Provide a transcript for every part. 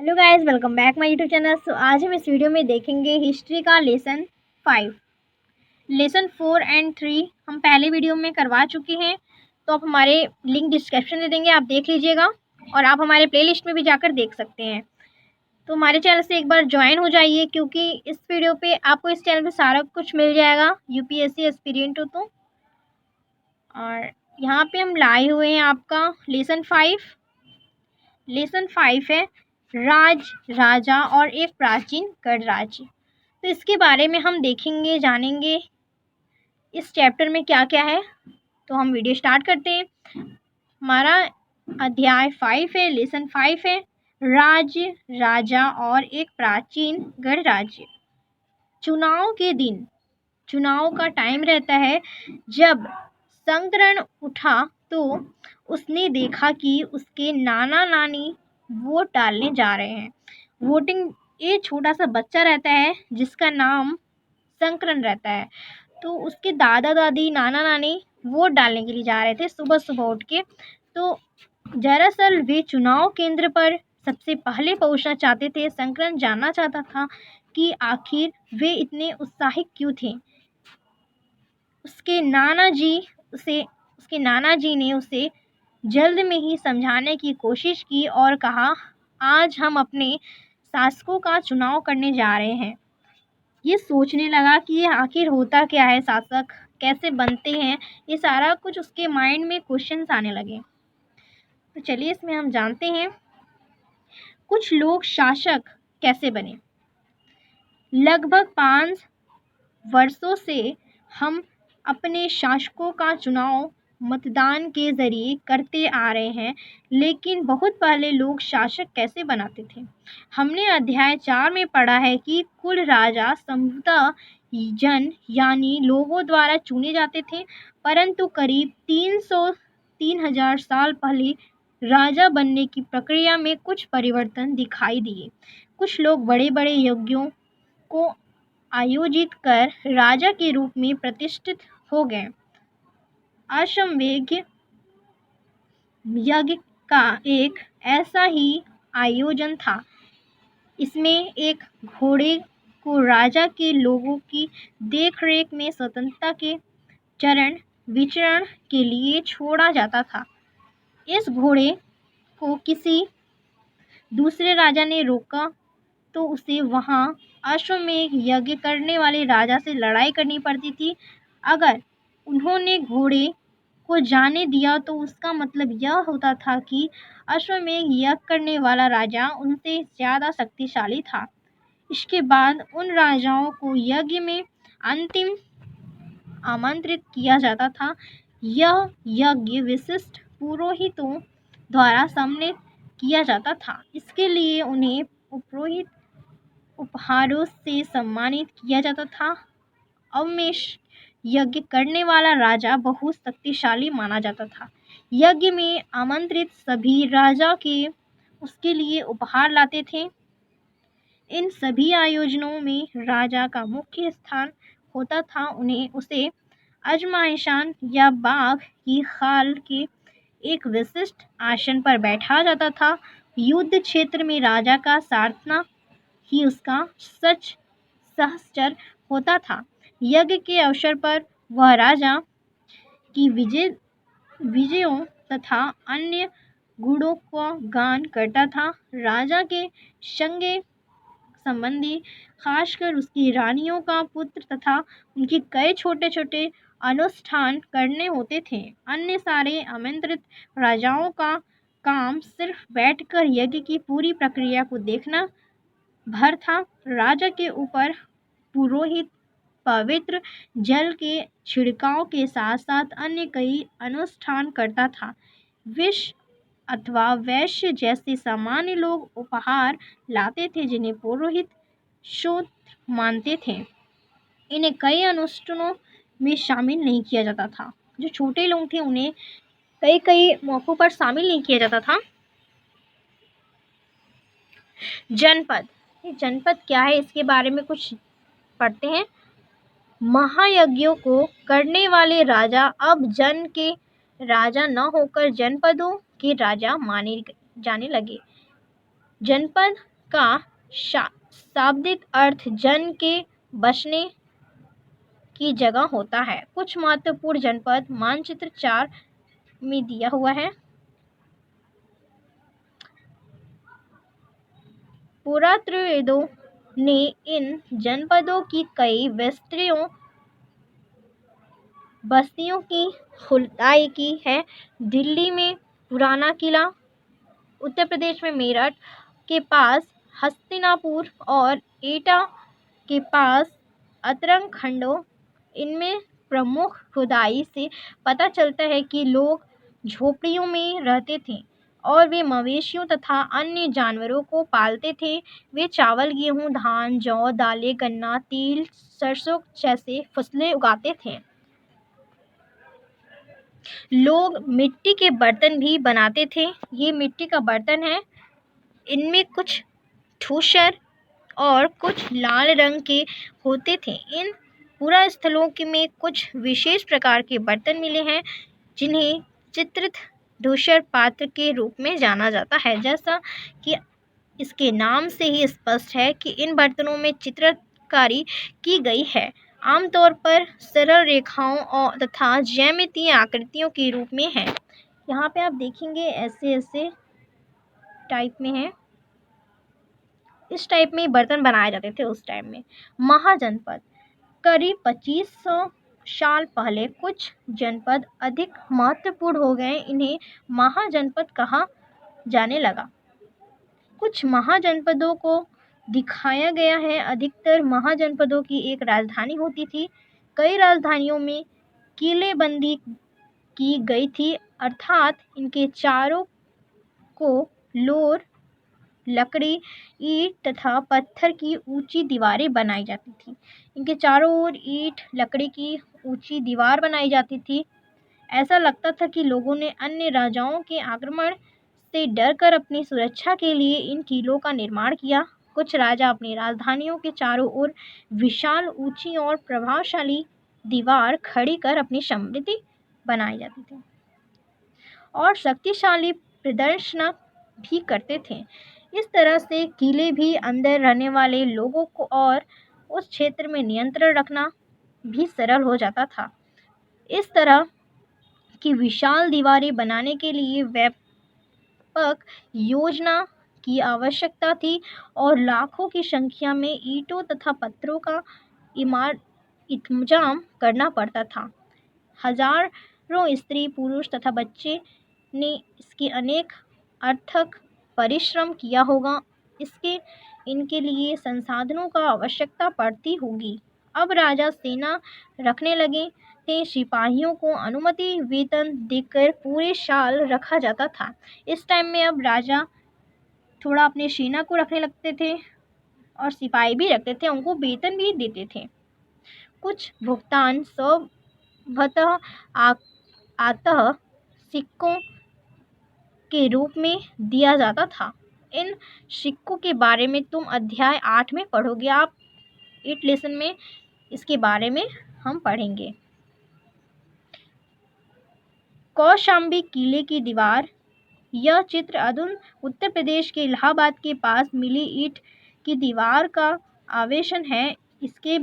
Hello guys, welcome back my YouTube channel. आज हम इस वीडियो में देखेंगे हिस्ट्री का लेसन 5। लेसन 4 एंड 3 हम पहले वीडियो में करवा चुके हैं, तो आप हमारे लिंक डिस्क्रिप्शन में देंगे, आप देख लीजिएगा और आप हमारे प्लेलिस्ट में भी जाकर देख सकते हैं। तो हमारे चैनल से एक बार ज्वाइन हो जाइए, क्योंकि इस वीडियो पे आपको इस चैनल पे सारा कुछ मिल जाएगा यूपीएससी एस्पिरेंट हो तो। और यहाँ पे हम लाए हुए हैं आपका लेसन 5। लेसन 5 है राज, राजा और एक प्राचीन गणराज्य। तो इसके बारे में हम देखेंगे, जानेंगे इस चैप्टर में क्या क्या है। तो हम वीडियो स्टार्ट करते हैं। हमारा अध्याय 5 है, लेसन 5 है राज्य, राजा और एक प्राचीन गणराज्य। चुनाव के दिन, चुनाव का टाइम रहता है जब संकरण उठा तो उसने देखा कि उसके नाना नानी वोट डालने जा रहे हैं। वोटिंग, ये छोटा सा बच्चा रहता है जिसका नाम संकरण रहता है, तो उसके दादा दादी नाना नानी वोट डालने के लिए जा रहे थे सुबह सुबह उठ के। तो दरअसल वे चुनाव केंद्र पर सबसे पहले पहुंचना चाहते थे। संकरण जानना चाहता था कि आखिर वे इतने उत्साहित क्यों थे। उसके नाना जी ने उसे जल्द में ही समझाने की कोशिश की और कहा, आज हम अपने शासकों का चुनाव करने जा रहे हैं। ये सोचने लगा कि ये आखिर होता क्या है, शासक कैसे बनते हैं, ये सारा कुछ उसके माइंड में क्वेश्चंस आने लगे। तो चलिए इसमें हम जानते हैं कुछ लोग शासक कैसे बने। लगभग 5 वर्षों से हम अपने शासकों का चुनाव मतदान के जरिए करते आ रहे हैं, लेकिन बहुत पहले लोग शासक कैसे बनाते थे। हमने अध्याय 4 में पढ़ा है कि कुल राजा संभवतः जन यानी लोगों द्वारा चुने जाते थे, परंतु करीब 3,000 साल पहले राजा बनने की प्रक्रिया में कुछ परिवर्तन दिखाई दिए। कुछ लोग बड़े बड़े यज्ञों को आयोजित कर राजा के रूप में प्रतिष्ठित हो गए। अश्वमेध यज्ञ का एक ऐसा ही आयोजन था। इसमें एक घोड़े को राजा के लोगों की देखरेख में स्वतंत्रता के चरण विचरण के लिए छोड़ा जाता था। इस घोड़े को किसी दूसरे राजा ने रोका तो उसे वहां अश्वमेध यज्ञ करने वाले राजा से लड़ाई करनी पड़ती थी। अगर उन्होंने घोड़े को जाने दिया तो उसका मतलब यह होता था कि अश्वमेध यज्ञ करने वाला राजा उनसे ज़्यादा शक्तिशाली था। इसके बाद उन राजाओं को यज्ञ में अंतिम आमंत्रित किया जाता था। यह यज्ञ विशिष्ट पुरोहितों द्वारा सम्मिलित किया जाता था। इसके लिए उन्हें पुरोहित उपहारों से सम्मानित किया जाता था। अवमेश यज्ञ करने वाला राजा बहुत शक्तिशाली माना जाता था। यज्ञ में आमंत्रित सभी राजा के उसके लिए उपहार लाते थे। इन सभी आयोजनों में राजा का मुख्य स्थान होता था। उसे अजमाइशान या बाघ की खाल के एक विशिष्ट आसन पर बैठा जाता था। युद्ध क्षेत्र में राजा का सारथना ही उसका सच सहचर होता था। यज्ञ के अवसर पर वह राजा की विजयों तथा अन्य गुणों का गान करता था। राजा के संगे संबंधी, खासकर उसकी रानियों का पुत्र तथा उनके कई छोटे छोटे अनुष्ठान करने होते थे। अन्य सारे आमंत्रित राजाओं का काम सिर्फ बैठकर यज्ञ की पूरी प्रक्रिया को देखना भर था। राजा के ऊपर पुरोहित पवित्र जल के छिड़काव के साथ साथ अन्य कई अनुष्ठान करता था। विष अथवा वैश्य जैसे सामान्य लोग उपहार लाते थे, जिन्हें पुरोहित शूद्र मानते थे। इन्हें कई अनुष्ठानों में शामिल नहीं किया जाता था। जो छोटे लोग थे उन्हें कई कई मौकों पर शामिल नहीं किया जाता था। जनपद, ये जनपद क्या है इसके बारे में कुछ पढ़ते हैं। महायज्ञों को करने वाले राजा अब जन के राजा न होकर जनपदों के राजा माने जाने लगे। जनपद का शाब्दिक अर्थ जन के बसने की जगह होता है। कुछ महत्वपूर्ण जनपद मानचित्र 4 में दिया हुआ है। पुरातत्वविदों ने इन जनपदों की कई बस्तियों की खुदाई की है। दिल्ली में पुराना किला, उत्तर प्रदेश में मेरठ के पास हस्तिनापुर और एटा के पास अतरंग खंडों, इनमें प्रमुख खुदाई से पता चलता है कि लोग झोपड़ियों में रहते थे और वे मवेशियों तथा अन्य जानवरों को पालते थे। वे चावल, गेहूं, धान, जौ, दालें, गन्ना, तिल, सरसों जैसे फसलें उगाते थे। लोग मिट्टी के बर्तन भी बनाते थे। ये मिट्टी का बर्तन है। इनमें कुछ धूसर और कुछ लाल रंग के होते थे। इन पुरा स्थलों में कुछ विशेष प्रकार के बर्तन मिले हैं जिन्हें चित्रित धूसर पात्र के रूप में जाना जाता है। जैसा कि इसके नाम से ही स्पष्ट है कि इन बर्तनों में चित्रकारी की गई है, आमतौर पर सरल रेखाओं और तथा ज्यामितीय आकृतियों के रूप में है। यहाँ पे आप देखेंगे ऐसे ऐसे टाइप में है। इस टाइप में बर्तन बनाए जाते थे उस टाइम में। महाजनपद करीब 2500 साल पहले कुछ जनपद अधिक महत्वपूर्ण हो गए। इन्हें महाजनपद कहा जाने लगा। कुछ महाजनपदों को दिखाया गया है। अधिकतर महाजनपदों की एक राजधानी होती थी। कई राजधानियों में किलेबंदी की गई थी, अर्थात इनके चारों को लोर, लकड़ी, ईंट तथा पत्थर की ऊंची दीवारें बनाई जाती थी। इनके चारों ओर ईंट, लकड़ी की ऊंची दीवार बनाई जाती थी। ऐसा लगता था कि लोगों ने अन्य राजाओं के आक्रमण से डरकर अपनी सुरक्षा के लिए इन किलों का निर्माण किया। कुछ राजा अपनी राजधानियों के चारों ओर विशाल, ऊंची और प्रभावशाली दीवार खड़ी कर अपनी समृद्धि बनाई जाती थी और शक्तिशाली प्रदर्शन भी करते थे। इस तरह से किले भी अंदर रहने वाले लोगों को और उस क्षेत्र में नियंत्रण रखना भी सरल हो जाता था। इस तरह की विशाल दीवारें बनाने के लिए व्यापक योजना की आवश्यकता थी और लाखों की संख्या में ईंटों तथा पत्थरों का इंतजाम करना पड़ता था। हजारों स्त्री, पुरुष तथा बच्चे ने इसके अनेक अथक परिश्रम किया होगा। इनके लिए संसाधनों का आवश्यकता पड़ती होगी। अब राजा सेना रखने लगे थे। सिपाहियों को अनुमति वेतन देकर पूरे साल रखा जाता था। इस टाइम में अब राजा थोड़ा अपने सेना को रखने लगते थे और सिपाही भी रखते थे, उनको वेतन भी देते थे। कुछ भुगतान स्वतः आतः सिक्कों के रूप में दिया जाता था। इन सिक्कों के बारे में तुम अध्याय 8 में पढ़ोगे। आप 8 लेसन में इसके बारे में हम पढ़ेंगे। कौशाम्बी किले की दीवार। यह चित्र उत्तर प्रदेश के इलाहाबाद के पास मिली ईंट की दीवार का आवेशन है। इसके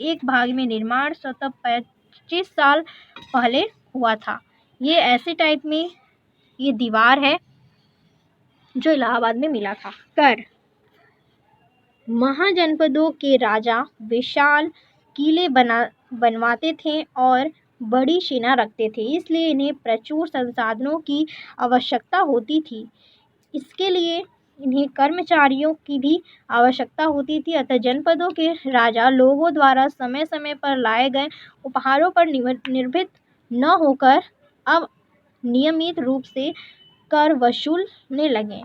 एक भाग में निर्माण 25 साल पहले हुआ था। ये ऐसे टाइप में ये दीवार है जो इलाहाबाद में मिला था। कर महाजनपदों के राजा विशाल किले बनवाते थे और बड़ी सेना रखते थे, इसलिए इन्हें प्रचुर संसाधनों की आवश्यकता होती थी। इसके लिए इन्हें कर्मचारियों की भी आवश्यकता होती थी। अतः जनपदों के राजा लोगों द्वारा समय समय पर लाए गए उपहारों पर निर्भर न होकर अब नियमित रूप से कर वसूलने लगे।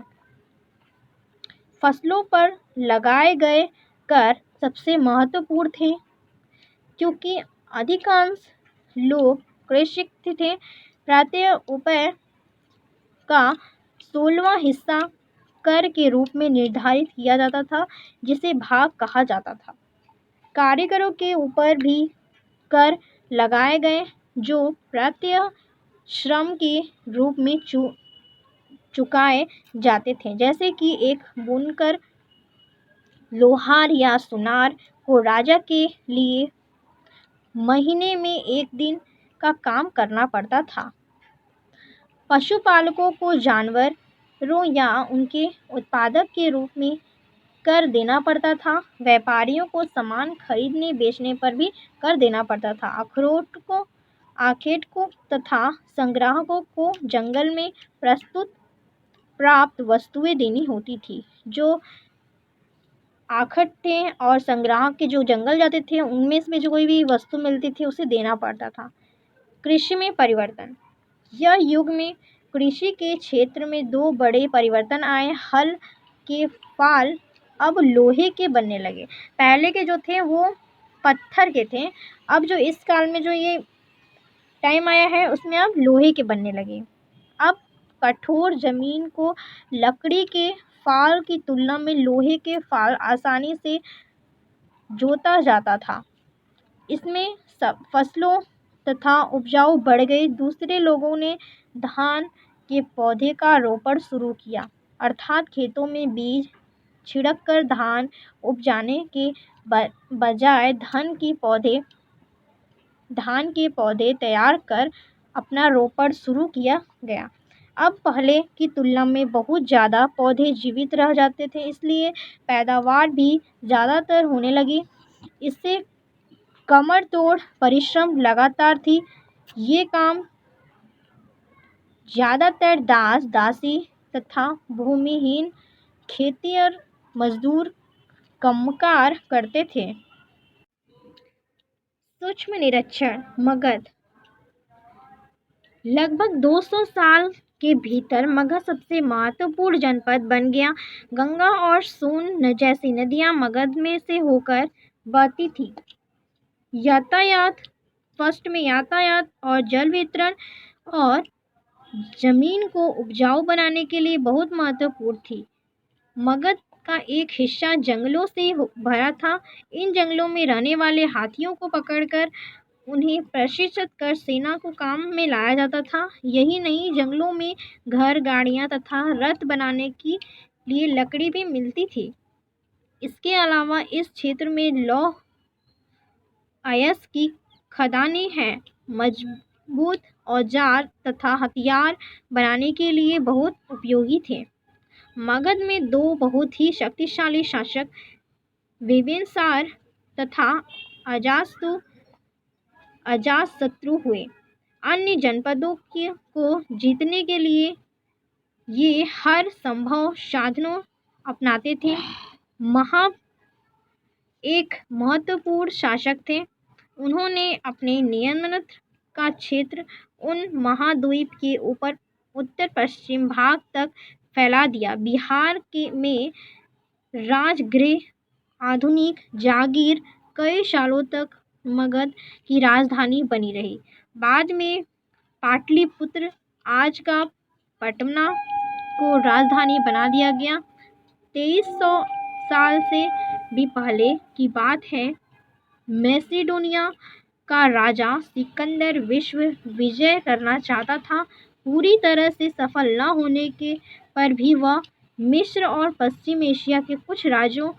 फसलों पर लगाए गए कर सबसे महत्वपूर्ण थे, क्योंकि अधिकांश लोग कृषक थे। प्रत्येक रुपये का 16वां हिस्सा कर के रूप में निर्धारित किया जाता था, जिसे भाग कहा जाता था। कारीगरों के ऊपर भी कर लगाए गए, जो प्रत्यक्ष श्रम के रूप में चुकाए जाते थे। जैसे कि एक बुनकर लोहार या सुनार को राजा के लिए महीने में एक दिन का काम करना पड़ता था। पशुपालकों को जानवरों या उनके उत्पादक के रूप में कर देना पड़ता था। व्यापारियों को सामान खरीदने बेचने पर भी कर देना पड़ता था। आखेटकों तथा संग्राहकों को जंगल में प्रस्तुत प्राप्त वस्तुएं देनी होती थी। जो आखट थे और संग्राहक के जो जंगल जाते थे उनमें से जो कोई भी वस्तु मिलती थी उसे देना पड़ता था। कृषि में परिवर्तन। यह युग में कृषि के क्षेत्र में दो बड़े परिवर्तन आए। हल के फाल अब लोहे के बनने लगे। पहले के जो थे वो पत्थर के थे। अब जो इस काल में जो ये टाइम आया है उसमें अब लोहे के बनने लगे। अब कठोर जमीन को लकड़ी के फाल की तुलना में लोहे के फाल आसानी से जोता जाता था। इसमें सब फसलों तथा उपजाऊ बढ़ गई। दूसरे लोगों ने धान के पौधे का रोपण शुरू किया, अर्थात खेतों में बीज छिड़क कर धान उपजाने के बजाय धान के पौधे तैयार कर अपना रोपण शुरू किया गया। अब पहले की तुलना में बहुत ज़्यादा पौधे जीवित रह जाते थे, इसलिए पैदावार भी ज़्यादातर होने लगी। इससे कमर तोड़ परिश्रम लगातार थी। ये काम ज़्यादातर दास दासी तथा भूमिहीन खेतिहर मजदूर कामगार करते थे। सूक्ष्म निरीक्षण। मगध। लगभग 200 साल के भीतर मगध सबसे महत्वपूर्ण जनपद बन गया। गंगा और सोन जैसी नदियां मगध में से होकर बहती थी। यातायात और जल वितरण और जमीन को उपजाऊ बनाने के लिए बहुत महत्वपूर्ण थी। मगध का एक हिस्सा जंगलों से भरा था। इन जंगलों में रहने वाले हाथियों को पकड़कर उन्हें प्रशिक्षित कर सेना को काम में लाया जाता था। यही नहीं, जंगलों में घर, गाड़ियां तथा रथ बनाने के लिए लकड़ी भी मिलती थी। इसके अलावा इस क्षेत्र में लौह अयस्क की खदानें हैं। मजबूत औजार तथा हथियार बनाने के लिए बहुत उपयोगी थे। मगध में दो बहुत ही शक्तिशाली शासक बिम्बिसार तथा अजातशत्रु हुए। अन्य जनपदों को जीतने के लिए ये हर संभव साधनों अपनाते थे। एक महत्वपूर्ण शासक थे। उन्होंने अपने नियंत्रण का क्षेत्र उन महाद्वीप के ऊपर उत्तर पश्चिम भाग तक फैला दिया। बिहार में राजगृह आधुनिक जागीर कई सालों तक मगध की राजधानी बनी रही। बाद में पाटलिपुत्र, आज का पटना, को राजधानी बना दिया गया। 2300 साल से भी पहले की बात है। मैसिडोनिया का राजा सिकंदर विश्व विजय करना चाहता था। पूरी तरह से सफल न होने के पर भी वह मिस्र और पश्चिम एशिया के कुछ राज्यों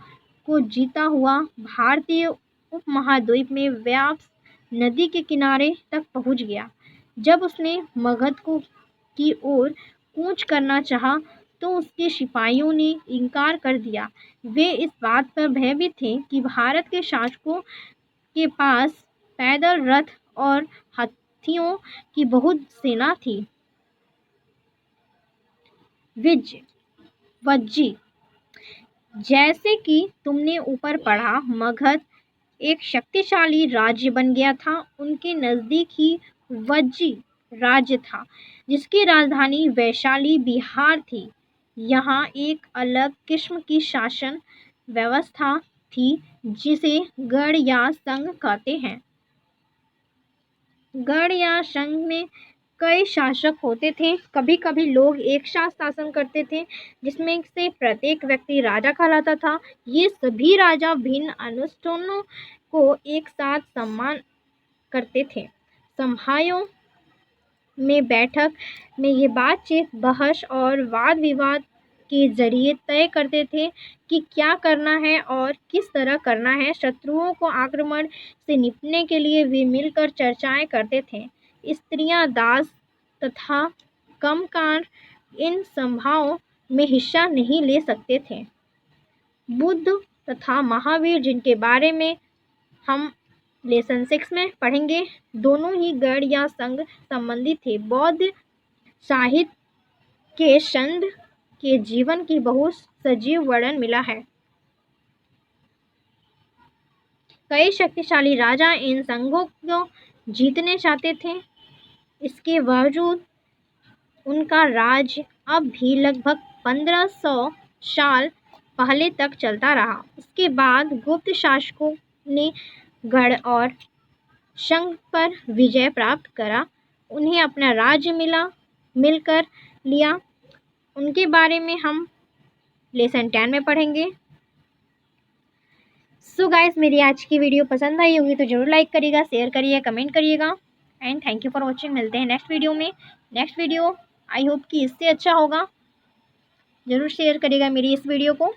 को जीता हुआ भारतीय उपमहाद्वीप में व्याप्त नदी के किनारे तक पहुंच गया। जब उसने मगध की ओर कूच करना चाहा तो उसके सिपाहियों ने इनकार कर दिया। वे इस बात पर भयभीत थे कि भारत के शासकों के पास पैदल रथ और हाथियों की बहुत सेना थी। वज्जी। जैसे कि तुमने ऊपर पढ़ा, मगध एक शक्तिशाली राज्य बन गया था। उनके नज़दीक ही वज्जी राज्य था, जिसकी राजधानी वैशाली बिहार थी। यहाँ एक अलग किस्म की शासन व्यवस्था थी जिसे गढ़ या संघ कहते हैं। गढ़ या संघ में कई शासक होते थे। कभी कभी लोग एक साथ शासन करते थे, जिसमें से प्रत्येक व्यक्ति राजा कहलाता था। ये सभी राजा भिन्न अनुष्ठानों को एक साथ सम्मान करते थे। सभाओं में, बैठक में ये बातचीत, बहस और वाद विवाद के जरिए तय करते थे कि क्या करना है और किस तरह करना है। शत्रुओं को आक्रमण से निपटने के लिए वे मिलकर चर्चाएं करते थे। स्त्रियां, दास तथा कमकार इन सभाओं में हिस्सा नहीं ले सकते थे। बुद्ध तथा महावीर, जिनके बारे में हम लेसन 6 में पढ़ेंगे, दोनों ही गण या संघ संबंधी थे। बौद्ध साहित्य के संत के जीवन की बहुत सजीव वर्णन मिला है। कई शक्तिशाली राजा इन संघों को जीतने चाहते थे। इसके बावजूद उनका राज अब भी लगभग 1500 साल पहले तक चलता रहा। इसके बाद गुप्त शासकों ने गढ़ और संघ पर विजय प्राप्त करा, उन्हें अपना राज्य मिलकर लिया। उनके बारे में हम लेसन 10 में पढ़ेंगे। सो गाइस, मेरी आज की वीडियो पसंद आई होगी तो जरूर लाइक करिएगा, शेयर करिए, कमेंट करिएगा and thank you for watching. मिलते हैं नेक्स्ट वीडियो में। नेक्स्ट वीडियो आई होप कि इससे अच्छा होगा। ज़रूर शेयर करिएगा मेरी इस वीडियो को।